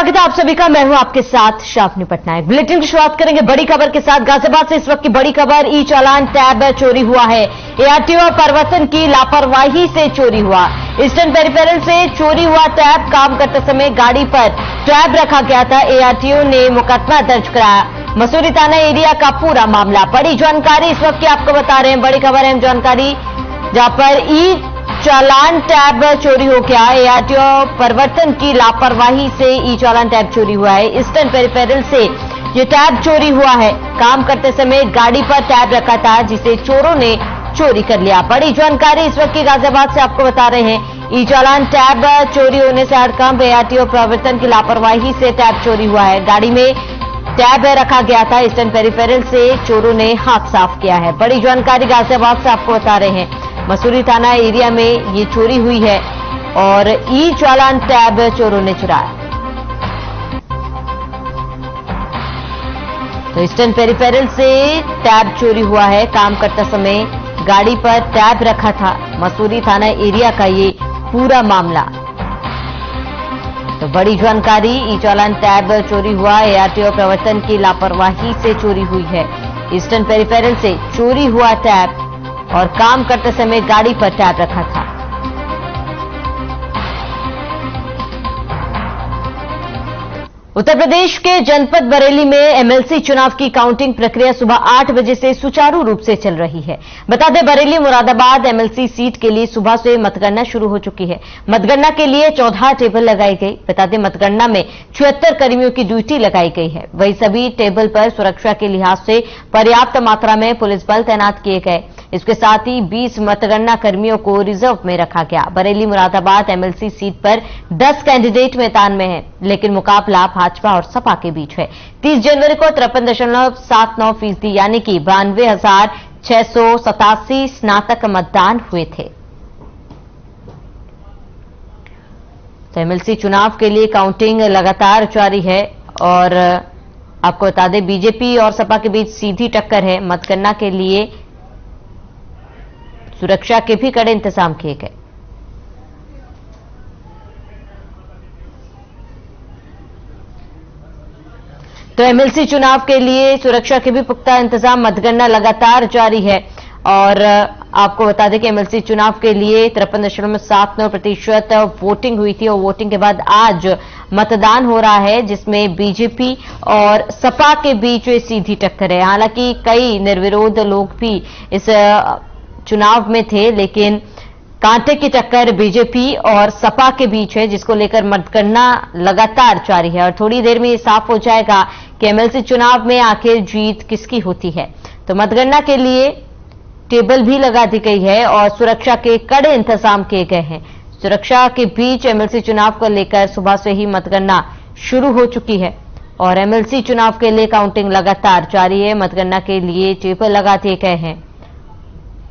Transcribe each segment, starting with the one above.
स्वागत है आप सभी का। मैं हूं आपके साथ शाफनी पटनायक। बुलेटिन की शुरुआत करेंगे बड़ी खबर के साथ। गाजियाबाद से इस वक्त की बड़ी खबर, ई चालान टैब चोरी हुआ है। एआरटीओ प्रवर्तन की लापरवाही से चोरी हुआ। ईस्टर्न पेरिफेरल से चोरी हुआ टैब। काम करते समय गाड़ी पर टैब रखा गया था। एआरटीओ ने मुकदमा दर्ज कराया। मसूरी थाना एरिया का पूरा मामला। बड़ी जानकारी इस वक्त की आपको बता रहे हैं। बड़ी खबर है जानकारी, जहां पर ई चालान टैब चोरी हो गया। एआरटीओ प्रवर्तन की लापरवाही से ई चालान टैब चोरी हुआ है। ईस्टर्न पेरिफेरल से ये टैब चोरी हुआ है। काम करते समय गाड़ी पर टैब रखा था, जिसे चोरों ने चोरी कर लिया। बड़ी जानकारी इस वक्त की गाजियाबाद से आपको बता रहे हैं। ई चालान टैब चोरी होने से हड़कंप। एआरटीओ प्रवर्तन की लापरवाही से टैब चोरी हुआ है। गाड़ी में टैब रखा गया था। ईस्टर्न पेरिफेरल से चोरों ने हाथ साफ किया है। बड़ी जानकारी गाजियाबाद से आपको बता रहे हैं। मसूरी थाना एरिया में ये चोरी हुई है और ई चालान टैब चोरों ने चुराया। तो ईस्टर्न पेरिफेरल से टैब चोरी हुआ है। काम करते समय गाड़ी पर टैब रखा था। मसूरी थाना एरिया का ये पूरा मामला। तो बड़ी जानकारी, ई चालान टैब चोरी हुआ। एआरटीओ प्रवर्तन की लापरवाही से चोरी हुई है। ईस्टर्न पेरिफेरल से चोरी हुआ टैब और काम करते समय गाड़ी पर टैब रखा था। उत्तर प्रदेश के जनपद बरेली में एमएलसी चुनाव की काउंटिंग प्रक्रिया सुबह 8 बजे से सुचारू रूप से चल रही है। बता दें, बरेली मुरादाबाद एमएलसी सीट के लिए सुबह से मतगणना शुरू हो चुकी है। मतगणना के लिए 14 टेबल लगाई गई। बता दें, मतगणना में 76 कर्मियों की ड्यूटी लगाई गई है। वहीं सभी टेबल पर सुरक्षा के लिहाज से पर्याप्त मात्रा में पुलिस बल तैनात किए गए। इसके साथ ही 20 मतगणना कर्मियों को रिजर्व में रखा गया। बरेली मुरादाबाद एमएलसी सीट पर 10 कैंडिडेट मैदान में हैं, लेकिन मुकाबला भाजपा और सपा के बीच है। 30 जनवरी को 53.79% यानी कि 92,687 स्नातक मतदान हुए थे। तो एमएलसी चुनाव के लिए काउंटिंग लगातार जारी है और आपको बता दें, बीजेपी और सपा के बीच सीधी टक्कर है। मतगणना के लिए सुरक्षा के भी कड़े इंतजाम किए गए। तो एमएलसी चुनाव के लिए सुरक्षा के भी पुख्ता इंतजाम। मतगणना लगातार जारी है और आपको बता दें कि एमएलसी चुनाव के लिए 53.79% वोटिंग हुई थी और वोटिंग के बाद आज मतदान हो रहा है, जिसमें बीजेपी और सपा के बीच सीधी टक्कर है। हालांकि कई निर्विरोध लोग भी इस चुनाव में थे, लेकिन कांटे की टक्कर बीजेपी और सपा के बीच है, जिसको लेकर मतगणना लगातार जारी है। और थोड़ी देर में ये साफ हो जाएगा कि एमएलसी चुनाव में आखिर जीत किसकी होती है। तो मतगणना के लिए टेबल भी लगा दी गई है और सुरक्षा के कड़े इंतजाम किए गए हैं। सुरक्षा के बीच एमएलसी चुनाव को लेकर सुबह से ही मतगणना शुरू हो चुकी है और एमएलसी चुनाव के लिए काउंटिंग लगातार जारी है। मतगणना के लिए टेबल लगा दिए गए हैं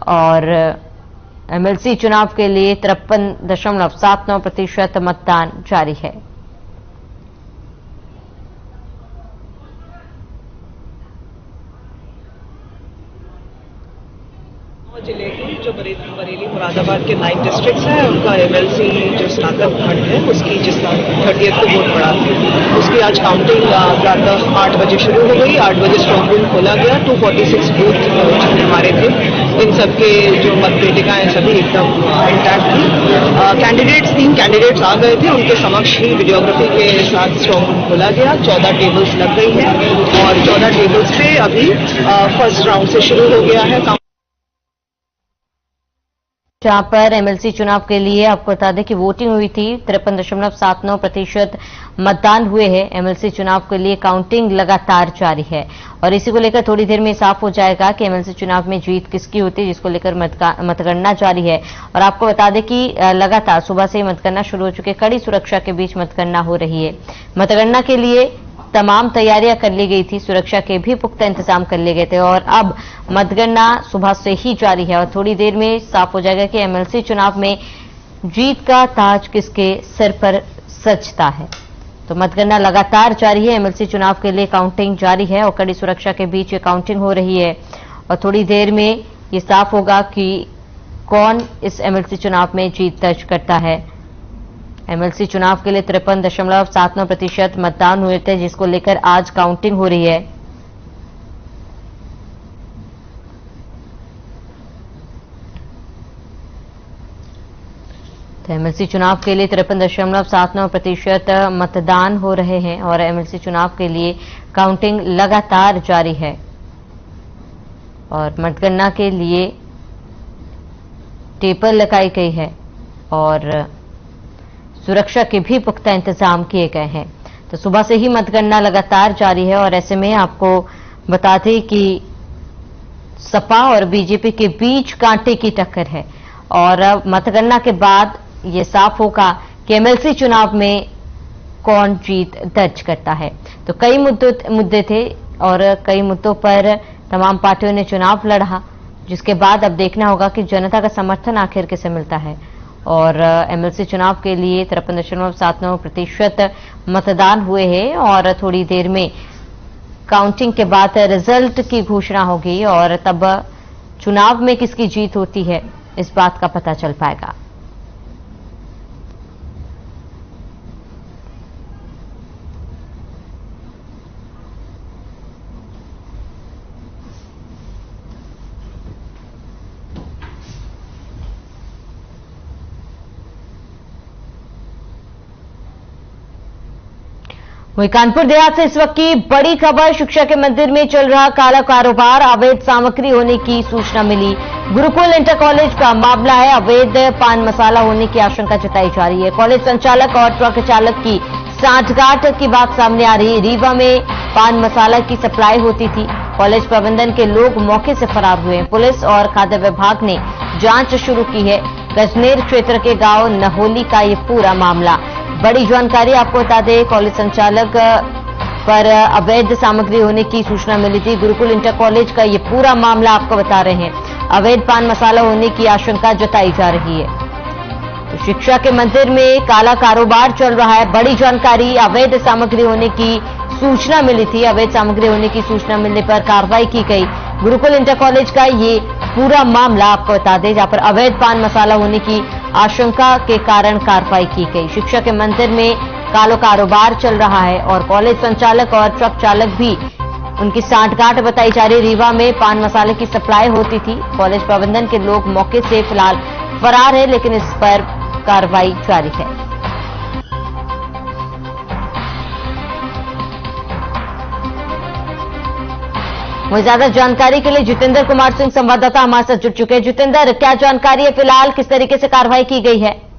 और एमएलसी चुनाव के लिए 53.79% मतदान जारी है। जिले की जो बरेली मुरादाबाद के 9 डिस्ट्रिक्ट्स हैं, उनका एमएलसी जो स्नातक खंड है, उसकी जिसका 30th को वोट पड़ा, उसकी आज काउंटिंग प्रातः 8 बजे शुरू हो गई। 8 बजे स्ट्रॉन्ग रूम खोला गया। 246 बूथ हमारे थे। इन सबके जो मतपेटिकाएं सभी एकदम इंटैक्ट थी। कैंडिडेट्स 3 कैंडिडेट्स आ गए थे, उनके समक्ष ही वीडियोग्राफी के साथ स्ट्रॉन्ग रूम खोला गया। 14 टेबल्स लग गई हैं और 14 टेबल्स पे अभी फर्स्ट राउंड से शुरू हो गया है। जहां पर एमएलसी चुनाव के लिए आपको बता दें कि वोटिंग हुई थी। 53.79% मतदान हुए हैं। एमएलसी चुनाव के लिए काउंटिंग लगातार जारी है और इसी को लेकर थोड़ी देर में साफ हो जाएगा कि एमएलसी चुनाव में जीत किसकी होती है, जिसको लेकर मतगणना जारी है। और आपको बता दें कि लगातार सुबह से ही मतगणना शुरू हो चुकी है। कड़ी सुरक्षा के बीच मतगणना हो रही है। मतगणना के लिए तमाम तैयारियां कर ली गई थी। सुरक्षा के भी पुख्ता इंतजाम कर लिए गए थे और अब मतगणना सुबह से ही जारी है और थोड़ी देर में साफ हो जाएगा कि एमएलसी चुनाव में जीत का ताज किसके सिर पर सजता है। तो मतगणना लगातार जारी है। एमएलसी चुनाव के लिए काउंटिंग जारी है और कड़ी सुरक्षा के बीच ये काउंटिंग हो रही है और थोड़ी देर में ये साफ होगा कि कौन इस एमएलसी चुनाव में जीत दर्ज करता है। एमएलसी चुनाव के लिए 53.79% मतदान हुए थे, जिसको लेकर आज काउंटिंग हो रही है। तो एमएलसी चुनाव के लिए 53.79% मतदान हो रहे हैं और एमएलसी चुनाव के लिए काउंटिंग लगातार जारी है और मतगणना के लिए टेबल लगाई गई है और सुरक्षा के भी पुख्ता इंतजाम किए गए हैं। तो सुबह से ही मतगणना लगातार जारी है और ऐसे में आपको बता दें कि सपा और बीजेपी के बीच कांटे की टक्कर है और मतगणना के बाद ये साफ होगा कि एमएलसी चुनाव में कौन जीत दर्ज करता है। तो कई मुद्दे थे और कई मुद्दों पर तमाम पार्टियों ने चुनाव लड़ा, जिसके बाद अब देखना होगा कि जनता का समर्थन आखिर किसे मिलता है। और एमएलसी चुनाव के लिए 53.79% मतदान हुए हैं और थोड़ी देर में काउंटिंग के बाद रिजल्ट की घोषणा होगी और तब चुनाव में किसकी जीत होती है इस बात का पता चल पाएगा। वहीं कानपुर देहात से इस वक्त की बड़ी खबर, शिक्षा के मंदिर में चल रहा काला कारोबार, अवैध सामग्री होने की सूचना मिली। गुरुकुल इंटर कॉलेज का मामला है, अवैध पान मसाला होने की आशंका जताई जा रही है। कॉलेज संचालक और ट्रक चालक की सांठगांठ की बात सामने आ रही है। रीवा में पान मसाला की सप्लाई होती थी, कॉलेज प्रबंधन के लोग मौके से फरार हुए हैं। पुलिस और खाद्य विभाग ने जांच शुरू की है। गजनेर क्षेत्र के गांव नहोली का ये पूरा मामला। बड़ी जानकारी आपको बता दें, कॉलेज संचालक पर अवैध सामग्री होने की सूचना मिली थी। गुरुकुल इंटर कॉलेज का ये पूरा मामला आपको बता रहे हैं। अवैध पान मसाला होने की आशंका जताई जा रही है। तो शिक्षा के मंदिर में काला कारोबार चल रहा है। बड़ी जानकारी, अवैध सामग्री होने की सूचना मिली थी। अवैध सामग्री होने की सूचना मिलने पर कार्रवाई की गई। गुरुकुल इंटर कॉलेज का ये पूरा मामला आपको बता दें, जहां पर अवैध पान मसाला होने की आशंका के कारण कार्रवाई की गई। शिक्षा के मंदिर में कालो कारोबार चल रहा है और कॉलेज संचालक और ट्रक चालक भी उनकी सांठगांठ बताई जा रही। रीवा में पान मसाले की सप्लाई होती थी। कॉलेज प्रबंधन के लोग मौके से फिलहाल फरार है, लेकिन इस पर कार्रवाई जारी है। वहीं ज्यादा जानकारी के लिए जितेंद्र कुमार सिंह संवाददाता हमारे साथ जुड़ चुके हैं। जितेंद्र, क्या जानकारी है फिलहाल, किस तरीके से कार्रवाई की गई है?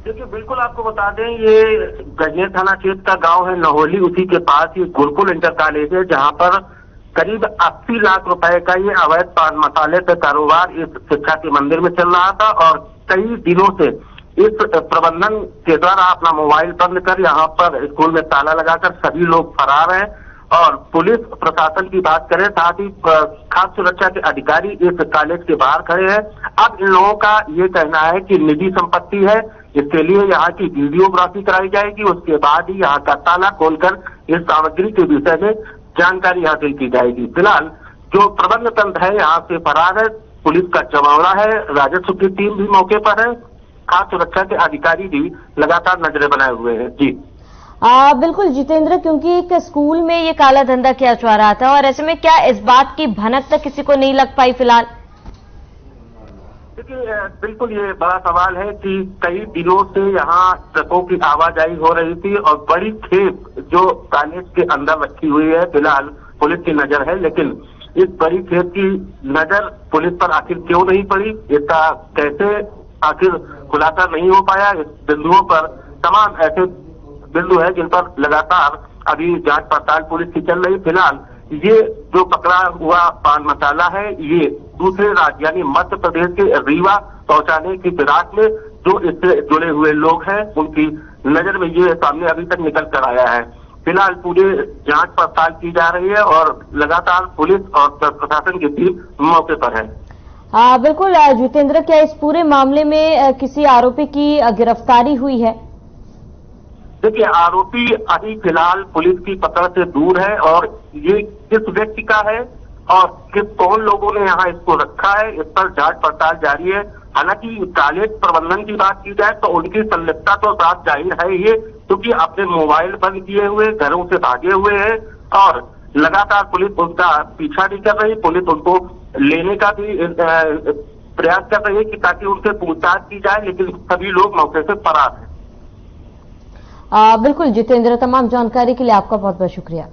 देखिए, बिल्कुल आपको बता दें, ये गजनेर थाना क्षेत्र का गांव है नहोली, उसी के पास ये गुरुकुल इंटर कॉलेज है, जहां पर करीब 80 लाख रुपए का ये अवैध पान मसाले का कारोबार इस शिक्षा के मंदिर में चल रहा था। और कई दिनों से इस प्रबंधन के द्वारा अपना मोबाइल बंद कर यहाँ पर स्कूल में ताला लगाकर सभी लोग फरार हैं। और पुलिस प्रशासन की बात करें, साथ ही खाद्य सुरक्षा के अधिकारी इस कॉलेज के बाहर खड़े हैं। अब इन लोगों का ये कहना है कि निजी संपत्ति है, इसके लिए यहाँ की वीडियोग्राफी कराई जाएगी, उसके बाद ही यहाँ का ताला खोलकर इस सामग्री के विषय में जानकारी हासिल की जाएगी। फिलहाल जो प्रबंध तंत्र है यहाँ से फरार है, पुलिस का जमावड़ा है, राजस्व की टीम भी मौके पर है, खाद्य सुरक्षा के अधिकारी भी लगातार नजरें बनाए हुए हैं। जी बिल्कुल जितेंद्र, क्योंकि एक स्कूल में ये काला धंधा किया जा रहा था और ऐसे में क्या इस बात की भनक तक किसी को नहीं लग पाई फिलहाल? देखिए, बिल्कुल ये बड़ा सवाल है कि कई दिनों से यहाँ ट्रकों की आवाजाही हो रही थी और बड़ी खेप जो कॉलेज के अंदर रखी हुई है, फिलहाल पुलिस की नजर है। लेकिन इस बड़ी खेप की नजर पुलिस पर आखिर क्यों नहीं पड़ी, इसका कैसे आखिर खुलासा नहीं हो पाया। इस बिंदुओं पर तमाम ऐसे बिंदु है जिन पर लगातार अभी जांच पड़ताल पुलिस की चल रही। फिलहाल ये जो पकड़ा हुआ पान मसाला है, ये दूसरे राज्य यानी मध्य प्रदेश के रीवा पहुंचाने की फिराक में जो इससे जुड़े हुए लोग हैं, उनकी नजर में ये सामने अभी तक निकल कर आया है। फिलहाल पूरी जांच पड़ताल की जा रही है और लगातार पुलिस और प्रशासन की टीम मौके पर है। बिल्कुल जितेंद्र, क्या इस पूरे मामले में किसी आरोपी की गिरफ्तारी हुई है? देखिए, आरोपी अभी फिलहाल पुलिस की पकड़ से दूर है और ये किस व्यक्ति का है और कि कौन लोगों ने यहाँ इसको रखा है, इस पर जांच पड़ताल जारी है। हालांकि कॉलेज प्रबंधन की बात की जाए तो उनकी संलिप्तता तो साफ जाहिर है ही, क्योंकि अपने मोबाइल बंद किए हुए घरों से भागे हुए हैं और लगातार पुलिस उनका पीछा भी कर रही, पुलिस उनको लेने का भी प्रयास कर रही है कि ताकि उनसे पूछताछ की जाए, लेकिन सभी लोग मौके से फरार हैं। बिल्कुल जितेंद्र, तमाम जानकारी के लिए आपका बहुत बहुत शुक्रिया।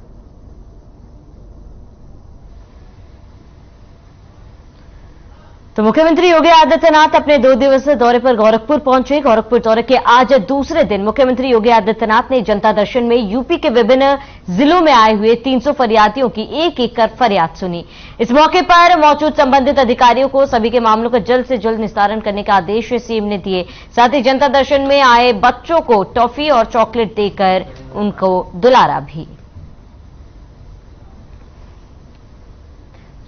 तो मुख्यमंत्री योगी आदित्यनाथ अपने 2 दिवसीय दौरे पर गोरखपुर पहुंचे। गोरखपुर दौरे के आज दूसरे दिन मुख्यमंत्री योगी आदित्यनाथ ने जनता दर्शन में यूपी के विभिन्न जिलों में आए हुए 300 फरियादियों की एक एक कर फरियाद सुनी। इस मौके पर मौजूद संबंधित अधिकारियों को सभी के मामलों का जल्द से जल्द निस्तारण करने का आदेश सीएम ने दिए। साथ ही जनता दर्शन में आए बच्चों को टॉफी और चॉकलेट देकर उनको दुलारा भी।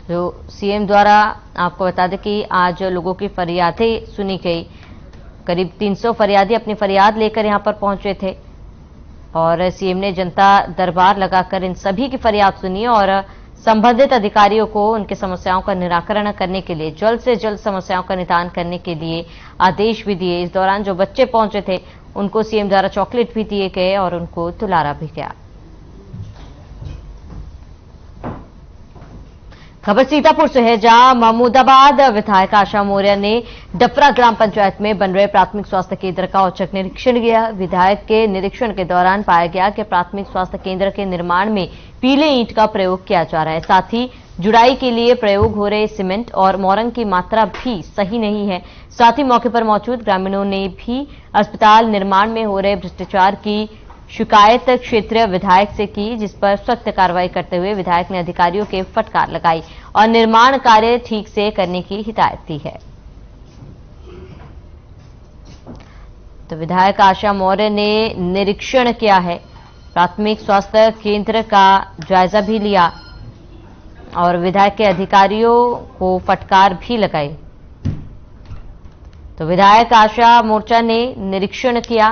तो सीएम द्वारा आपको बता दें कि आज लोगों की फरियादें सुनी गई। करीब 300 फरियादी अपनी फरियाद लेकर यहां पर पहुंचे थे और सीएम ने जनता दरबार लगाकर इन सभी की फरियाद सुनी और संबंधित अधिकारियों को उनकी समस्याओं का निराकरण करने के लिए जल्द से जल्द समस्याओं का निदान करने के लिए आदेश भी दिए। इस दौरान जो बच्चे पहुंचे थे उनको सीएम द्वारा चॉकलेट भी दिए गए और उनको दुलारा भी गया। खबर सीतापुर से है, जहां महमूदाबाद विधायक आशा मौर्य ने डफरा ग्राम पंचायत में बन रहे प्राथमिक स्वास्थ्य केंद्र का औचक निरीक्षण किया। विधायक के निरीक्षण के दौरान पाया गया कि प्राथमिक स्वास्थ्य केंद्र के निर्माण में पीले ईंट का प्रयोग किया जा रहा है। साथ ही जुड़ाई के लिए प्रयोग हो रहे सीमेंट और मोरंग की मात्रा भी सही नहीं है। साथ ही मौके पर मौजूद ग्रामीणों ने भी अस्पताल निर्माण में हो रहे भ्रष्टाचार की शिकायत क्षेत्रीय विधायक से की, जिस पर सख्त कार्रवाई करते हुए विधायक ने अधिकारियों के फटकार लगाई और निर्माण कार्य ठीक से करने की हिदायत दी है। तो विधायक आशा मौर्य ने निरीक्षण किया है, प्राथमिक स्वास्थ्य केंद्र का जायजा भी लिया और विधायक के अधिकारियों को फटकार भी लगाई। तो विधायक आशा मोर्चा ने निरीक्षण किया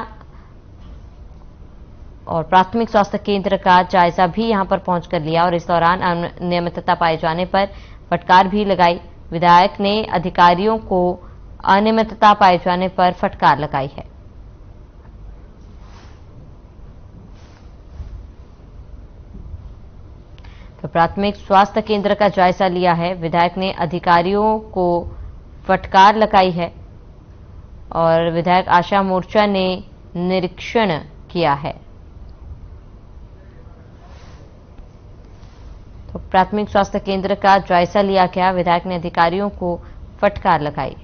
और प्राथमिक स्वास्थ्य केंद्र का जायजा भी यहां पर पहुंचकर लिया और इस दौरान अनियमितता पाए जाने पर फटकार भी लगाई। विधायक ने अधिकारियों को अनियमितता पाए जाने पर फटकार लगाई है। तो प्राथमिक स्वास्थ्य केंद्र का जायजा लिया है, विधायक ने अधिकारियों को फटकार लगाई है और विधायक आशा मोर्चा ने निरीक्षण किया है। तो प्राथमिक स्वास्थ्य केंद्र का जायजा लिया गया, विधायक ने अधिकारियों को फटकार लगाई।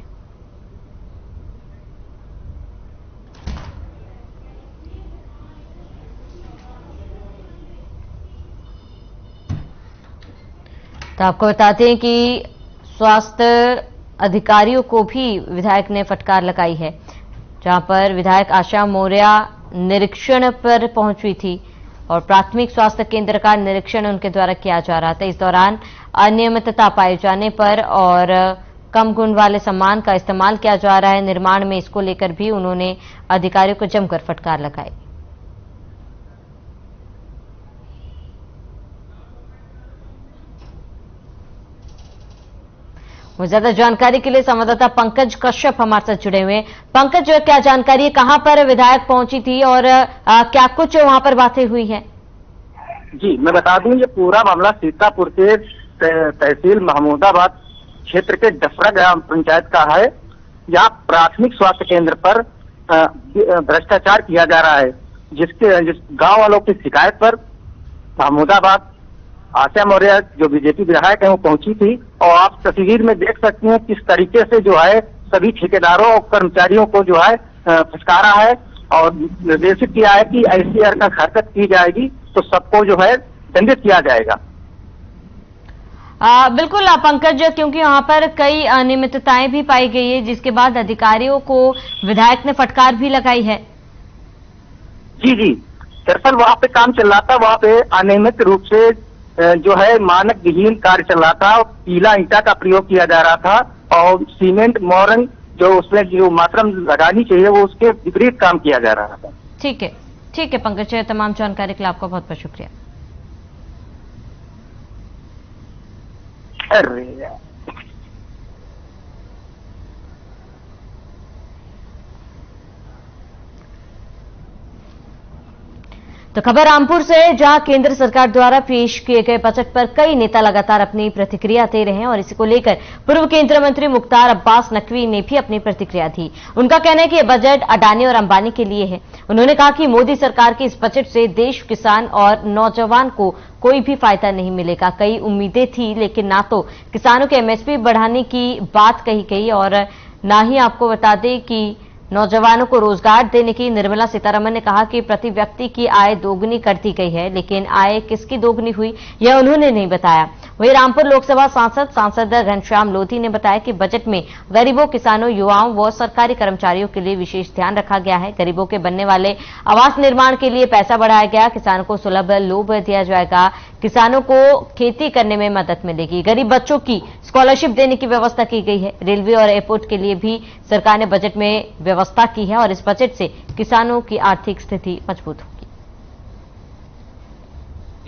तो आपको बताते हैं कि स्वास्थ्य अधिकारियों को भी विधायक ने फटकार लगाई है, जहां पर विधायक आशा मौर्य निरीक्षण पर पहुंची थी और प्राथमिक स्वास्थ्य केंद्र का निरीक्षण उनके द्वारा किया जा रहा था। इस दौरान अनियमितता पाए जाने पर और कम गुण वाले सामान का इस्तेमाल किया जा रहा है निर्माण में, इसको लेकर भी उन्होंने अधिकारियों को जमकर फटकार लगाई। वो ज्यादा जानकारी के लिए संवाददाता पंकज कश्यप हमारे साथ जुड़े हुए हैं। पंकज, क्या जानकारी है, कहां पर विधायक पहुंची थी और क्या कुछ वहां पर बातें हुई हैं? जी, मैं बता दूं, ये पूरा मामला सीतापुर के तहसील महमूदाबाद क्षेत्र के डफरा ग्राम पंचायत का है। यहाँ प्राथमिक स्वास्थ्य केंद्र पर भ्रष्टाचार किया जा रहा है, जिस गांव वालों की शिकायत पर महमूदाबाद आशा मौर्य जो बीजेपी विधायक है वो पहुंची थी और आप तस्वीर में देख सकते हैं किस तरीके से जो है सभी ठेकेदारों और कर्मचारियों को जो है फटकारा है और निर्देशित किया है कि ऐसी हरकत की जाएगी तो सबको जो है दंडित किया जाएगा। बिल्कुल पंकज, क्योंकि वहां पर कई अनियमितताएं भी पाई गई है, जिसके बाद अधिकारियों को विधायक ने फटकार भी लगाई है। जी, दरअसल वहां पे काम चल रहा था, वहां पे अनियमित रूप से जो है मानक विहीन कार्य चल रहा था। पीला ईंटा का प्रयोग किया जा रहा था और सीमेंट मोरंग जो उसमें जो मात्रा लगानी चाहिए वो उसके विपरीत काम किया जा रहा था। ठीक है पंकज, तमाम जानकारी के लिए आपका बहुत बहुत शुक्रिया। अरे यार, तो खबर रामपुर से, जहां केंद्र सरकार द्वारा पेश किए गए बजट पर कई नेता लगातार अपनी प्रतिक्रिया दे रहे हैं और इसी को लेकर पूर्व केंद्रीय मंत्री मुख्तार अब्बास नकवी ने भी अपनी प्रतिक्रिया दी। उनका कहना है कि यह बजट अडानी और अंबानी के लिए है। उन्होंने कहा कि मोदी सरकार के इस बजट से देश, किसान और नौजवान को कोई भी फायदा नहीं मिलेगा। कई उम्मीदें थी, लेकिन ना तो किसानों के एमएसपी बढ़ाने की बात कही गई और ना ही आपको बता दें कि नौजवानों को रोजगार देने की। निर्मला सीतारमण ने कहा कि प्रति व्यक्ति की आय दोगुनी कर दी गई है, लेकिन आय किसकी दोगुनी हुई यह उन्होंने नहीं बताया। वहीं रामपुर लोकसभा सांसद घनश्याम लोधी ने बताया कि बजट में गरीबों, किसानों, युवाओं व सरकारी कर्मचारियों के लिए विशेष ध्यान रखा गया है। गरीबों के बनने वाले आवास निर्माण के लिए पैसा बढ़ाया गया। किसानों को सुलभ लोन दिया जाएगा। किसानों को खेती करने में मदद मिलेगी। गरीब बच्चों की स्कॉलरशिप देने की व्यवस्था की गई है। रेलवे और एयरपोर्ट के लिए भी सरकार ने बजट में व्यवस्था की है और इस बजट से किसानों की आर्थिक स्थिति मजबूत होगी।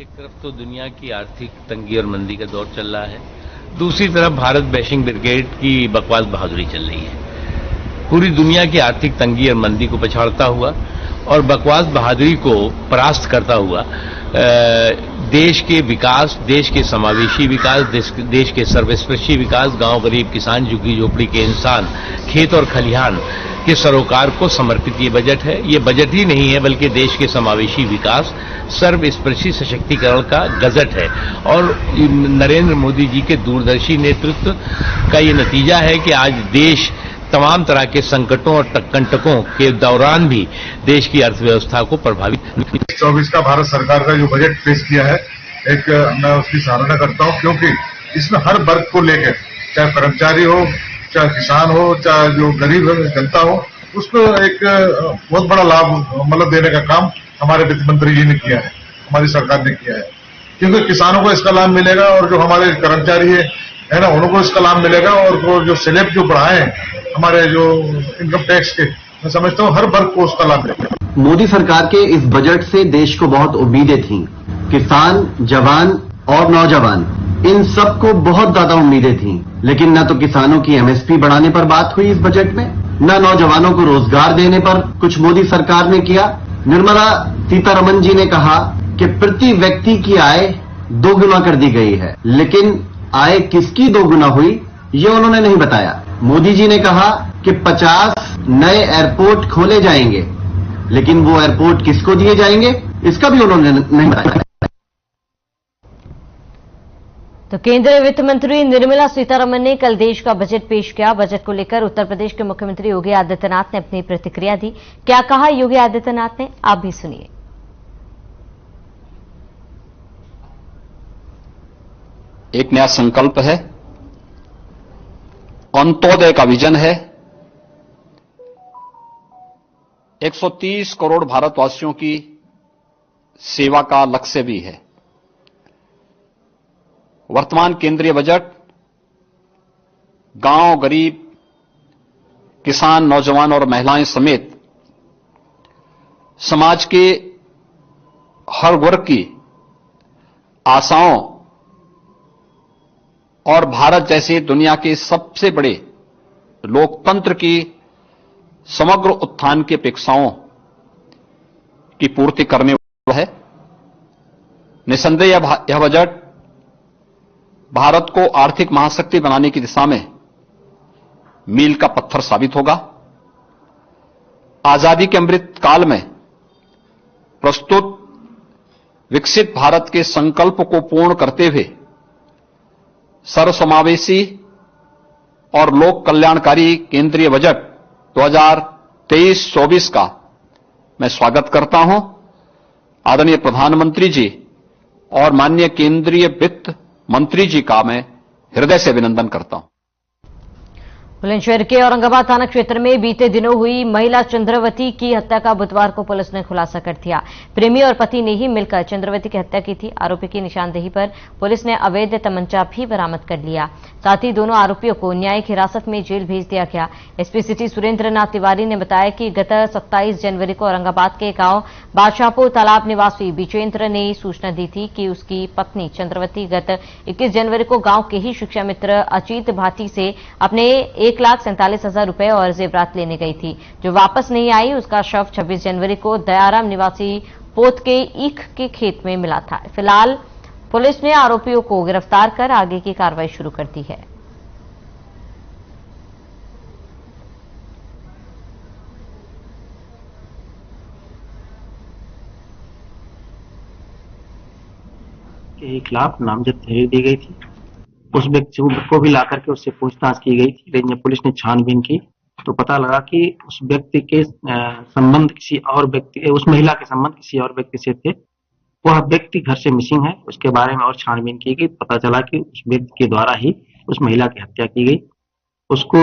एक तरफ तो दुनिया की आर्थिक तंगी और मंदी का दौर चल रहा है, दूसरी तरफ भारत बैशिंग ब्रिगेड की बकवास बहादुरी चल रही है। पूरी दुनिया की आर्थिक तंगी और मंदी को पछाड़ता हुआ और बकवास बहादुरी को परास्त करता हुआ देश के विकास, देश के समावेशी विकास, देश के सर्वस्पर्शी विकास, गांव, गरीब, किसान, झुग्गी झोपड़ी के इंसान, खेत और खलिहान के सरोकार को समर्पित ये बजट है। ये बजट ही नहीं है बल्कि देश के समावेशी विकास, सर्वस्पर्शी सशक्तिकरण का गजट है और नरेंद्र मोदी जी के दूरदर्शी नेतृत्व का ये नतीजा है कि आज देश तमाम तरह के संकटों और कंटकों के दौरान भी देश की अर्थव्यवस्था को प्रभावित 24 का भारत सरकार का जो बजट पेश किया है, एक मैं उसकी सराहना करता हूं, क्योंकि इसमें हर वर्ग को लेकर, चाहे कर्मचारी हो, चाहे किसान हो, चाहे जो गरीब जनता हो, उसको एक बहुत बड़ा लाभ मतलब देने का काम हमारे वित्त मंत्री जी ने किया है, हमारी सरकार ने किया है। क्योंकि किसानों को इसका लाभ मिलेगा और जो हमारे कर्मचारी है ना, उनको इसका लाभ मिलेगा और जो स्लैब जो बढ़ाए हमारे जो इनकम टैक्स के, मैं समझता हूँ हर वर्ग को उसका लाभ मिलेगा। मोदी सरकार के इस बजट से देश को बहुत उम्मीदें थीं। किसान, जवान और नौजवान, इन सबको बहुत ज्यादा उम्मीदें थीं, लेकिन न तो किसानों की एमएसपी बढ़ाने पर बात हुई इस बजट में, न नौजवानों को रोजगार देने पर कुछ मोदी सरकार ने किया। निर्मला सीतारमण जी ने कहा कि प्रति व्यक्ति की आय दोगुना कर दी गई है, लेकिन आय किसकी दोगुना हुई ये उन्होंने नहीं बताया। मोदी जी ने कहा कि 50 नए एयरपोर्ट खोले जाएंगे, लेकिन वो एयरपोर्ट किसको दिए जाएंगे इसका भी उन्होंने नहीं बताया। तो केंद्रीय वित्त मंत्री निर्मला सीतारमण ने कल देश का बजट पेश किया। बजट को लेकर उत्तर प्रदेश के मुख्यमंत्री योगी आदित्यनाथ ने अपनी प्रतिक्रिया दी। क्या कहा योगी आदित्यनाथ ने, आप भी सुनिए। एक नया संकल्प है, अंत्योदय का विजन है, 130 करोड़ भारतवासियों की सेवा का लक्ष्य भी है। वर्तमान केंद्रीय बजट गांव, गरीब, किसान, नौजवान और महिलाएं समेत समाज के हर वर्ग की आशाओं और भारत जैसे दुनिया के सबसे बड़े लोकतंत्र की समग्र उत्थान की अपेक्षाओं की पूर्ति करने वाला है। निसंदेह यह बजट भारत को आर्थिक महाशक्ति बनाने की दिशा में मील का पत्थर साबित होगा। आजादी के अमृत काल में प्रस्तुत विकसित भारत के संकल्प को पूर्ण करते हुए सर्वसमावेशी और लोक कल्याणकारी केंद्रीय बजट 2023-24 का मैं स्वागत करता हूं। आदरणीय प्रधानमंत्री जी और माननीय केंद्रीय वित्त मंत्री जी का मैं हृदय से अभिनंदन करता हूं। बुलंदशहर के औरंगाबाद थाना क्षेत्र में बीते दिनों हुई महिला चंद्रवती की हत्या का बुधवार को पुलिस ने खुलासा कर दिया। प्रेमी और पति ने ही मिलकर चंद्रवती की हत्या की थी। आरोपी की निशानदेही पर पुलिस ने अवैध तमंचा भी बरामद कर लिया। साथ ही दोनों आरोपियों को न्यायिक हिरासत में जेल भेज दिया गया। एसपी सिटी सुरेंद्र नाथ तिवारी ने बताया कि गत 27 जनवरी को औरंगाबाद के गांव बादशाहपुर तालाब निवासी विजेंद्र ने सूचना दी थी कि उसकी पत्नी चंद्रवती गत 21 जनवरी को गांव के ही शिक्षा मित्र अचित भाटी से अपने 1,47,000 रुपए और जेवरात लेने गई थी, जो वापस नहीं आई। उसका शव 26 जनवरी को दयाराम निवासी पोत के ईख के खेत में मिला था। फिलहाल पुलिस ने आरोपियों को गिरफ्तार कर आगे की कार्रवाई शुरू कर दी है। के खिलाफ नामजद तहरीर दी गई थी। उस व्यक्ति को भी लाकर के उससे पूछताछ की गई थी, लेकिन जब पुलिस ने छानबीन की तो पता लगा कि उस व्यक्ति के संबंध किसी और व्यक्ति, उस महिला के संबंध किसी और व्यक्ति से थे। वह व्यक्ति घर से मिसिंग है। उसके बारे में और छानबीन की गई। पता चला कि उस व्यक्ति के द्वारा ही उस महिला की हत्या की गई। उसको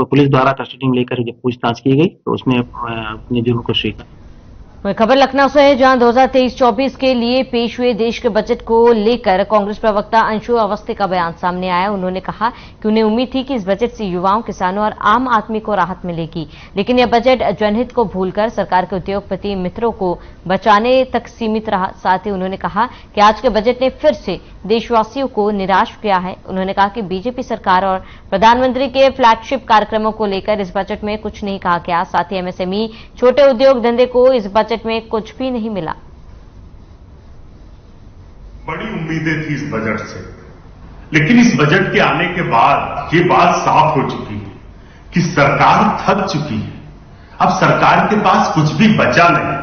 पुलिस द्वारा कस्टडी में लेकर जब पूछताछ की गई तो उसने अपने जुर्म को स्वीकार। खबर लखनऊ से है, जहां 2023-24 के लिए पेश हुए देश के बजट को लेकर कांग्रेस प्रवक्ता अंशु अवस्थी का बयान सामने आया। उन्होंने कहा कि उन्हें उम्मीद थी कि इस बजट से युवाओं, किसानों और आम आदमी को राहत मिलेगी, लेकिन यह बजट जनहित को भूलकर सरकार के उद्योगपति मित्रों को बचाने तक सीमित रहा। साथ ही उन्होंने कहा कि आज के बजट ने फिर से देशवासियों को निराश किया है। उन्होंने कहा कि बीजेपी सरकार और प्रधानमंत्री के फ्लैगशिप कार्यक्रमों को लेकर इस बजट में कुछ नहीं कहा गया। साथ ही एमएसएमई, छोटे उद्योग धंधे को इस बजट में कुछ भी नहीं मिला। बड़ी उम्मीदें थी इस बजट से, लेकिन इस बजट के आने के बाद ये बात साफ हो चुकी है कि सरकार थक चुकी है। अब सरकार के पास कुछ भी बचा नहीं,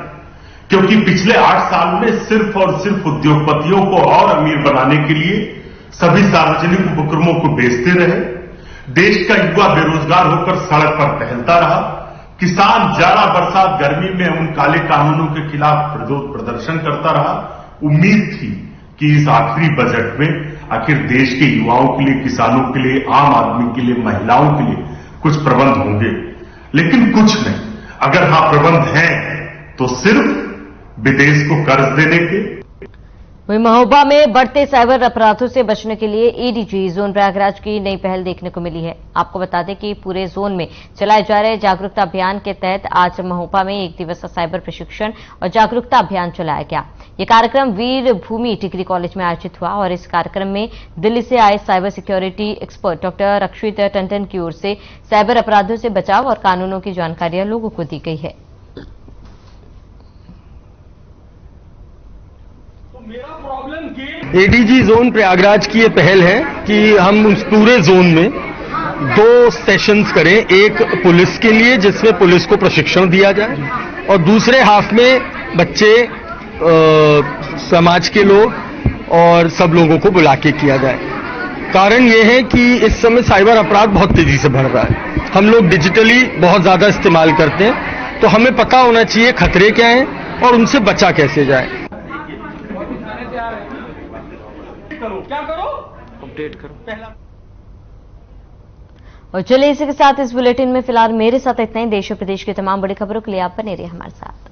क्योंकि पिछले 8 साल में सिर्फ और सिर्फ उद्योगपतियों को और अमीर बनाने के लिए सभी सार्वजनिक उपक्रमों को बेचते रहे। देश का युवा बेरोजगार होकर सड़क पर टहलता रहा। किसान जाड़ा, बरसात, गर्मी में उन काले कानूनों के खिलाफ विरोध प्रदर्शन करता रहा। उम्मीद थी कि इस आखिरी बजट में आखिर देश के युवाओं के लिए, किसानों के लिए, आम आदमी के लिए, महिलाओं के लिए कुछ प्रबंध होंगे, लेकिन कुछ नहीं। अगर हाँ प्रबंध हैं तो सिर्फ विदेश को कर्ज देने के। वहीं महोबा में बढ़ते साइबर अपराधों से बचने के लिए एडीजी जोन प्रयागराज की नई पहल देखने को मिली है। आपको बता दें कि पूरे जोन में चलाए जा रहे जागरूकता अभियान के तहत आज महोबा में 1 दिवसीय साइबर प्रशिक्षण और जागरूकता अभियान चलाया गया। ये कार्यक्रम वीर भूमि डिग्री कॉलेज में आयोजित हुआ और इस कार्यक्रम में दिल्ली से आए साइबर सिक्योरिटी एक्सपर्ट डॉक्टर रक्षित टंडन की ओर से साइबर अपराधों से बचाव और कानूनों की जानकारियां लोगों को दी गई है। एडीजी जोन प्रयागराज की ये पहल है कि हम उस पूरे जोन में 2 सेशंस करें, एक पुलिस के लिए जिसमें पुलिस को प्रशिक्षण दिया जाए और दूसरे हाफ में बच्चे, समाज के लोग और सब लोगों को बुला के किया जाए। कारण ये है कि इस समय साइबर अपराध बहुत तेजी से बढ़ रहा है। हम लोग डिजिटली बहुत ज्यादा इस्तेमाल करते हैं, तो हमें पता होना चाहिए खतरे क्या हैं और उनसे बचा कैसे जाए। क्या करो, अपडेट करो। और चलिए इसी के साथ इस बुलेटिन में फिलहाल मेरे साथ इतना ही। देश और प्रदेश की तमाम बड़ी खबरों के लिए आप बने रहिए हमारे साथ।